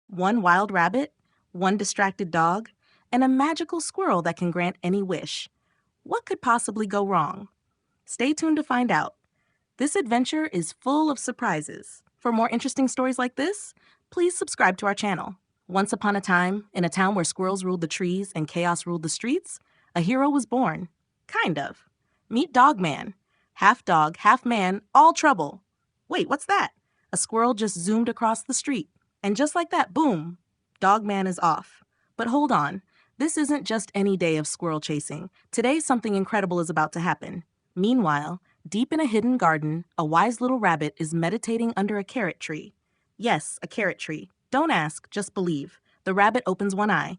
one wild rabbit, one distracted dog, and a magical squirrel that can grant any wish. What could possibly go wrong? Stay tuned to find out. This adventure is full of surprises. For more interesting stories like this, please subscribe to our channel. Once upon a time, in a town where squirrels ruled the trees and chaos ruled the streets, a hero was born. Kind of. Meet Dogman. Half dog, half man, all trouble. Wait, what's that? A squirrel just zoomed across the street. And just like that, boom, Dogman is off. But hold on. This isn't just any day of squirrel chasing. Today, something incredible is about to happen. Meanwhile, deep in a hidden garden, a wise little rabbit is meditating under a carrot tree. Yes, a carrot tree. Don't ask, just believe. The rabbit opens one eye.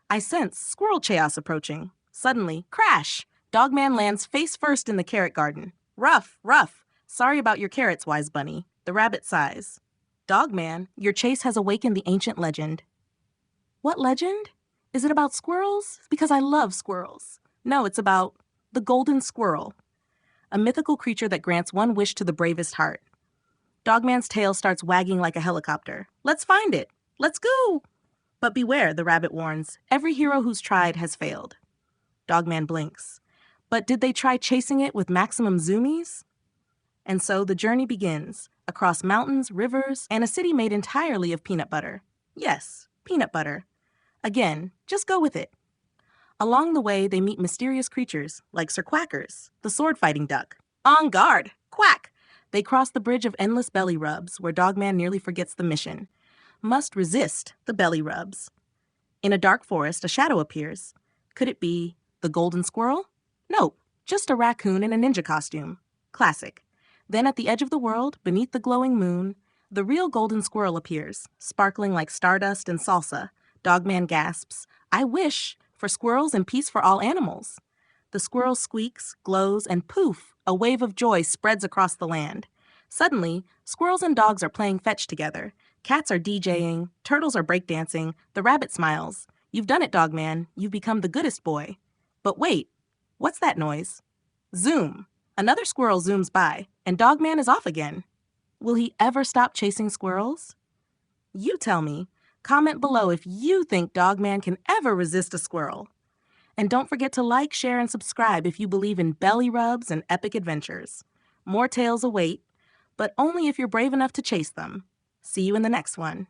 I sense squirrel chaos approaching. Suddenly, crash! Dogman lands face first in the carrot garden. Rough, rough. Sorry about your carrots, wise bunny. The rabbit sighs. Dogman, your chase has awakened the ancient legend. What legend? Is it about squirrels? Because I love squirrels. No, it's about the Golden Squirrel, a mythical creature that grants one wish to the bravest heart. Dogman's tail starts wagging like a helicopter. Let's find it. Let's go. But beware, the rabbit warns. Every hero who's tried has failed. Dogman blinks. But did they try chasing it with maximum zoomies? And so the journey begins, across mountains, rivers, and a city made entirely of peanut butter. Yes, peanut butter. Again, just go with it. Along the way, they meet mysterious creatures, like Sir Quackers, the sword-fighting duck. En garde! Quack! They cross the bridge of endless belly rubs, where Dogman nearly forgets the mission. Must resist the belly rubs. In a dark forest, a shadow appears. Could it be the Golden Squirrel? Nope, just a raccoon in a ninja costume. Classic. Then at the edge of the world, beneath the glowing moon, the real Golden Squirrel appears, sparkling like stardust and salsa. Dogman gasps, I wish for squirrels and peace for all animals. The squirrel squeaks, glows, and poof, a wave of joy spreads across the land. Suddenly, squirrels and dogs are playing fetch together. Cats are DJing, turtles are breakdancing, the rabbit smiles. You've done it, Dogman. You've become the goodest boy. But wait, what's that noise? Zoom. Another squirrel zooms by, and Dogman is off again. Will he ever stop chasing squirrels? You tell me. Comment below if you think Dogman can ever resist a squirrel. And don't forget to like, share, and subscribe if you believe in belly rubs and epic adventures. More tales await, but only if you're brave enough to chase them. See you in the next one.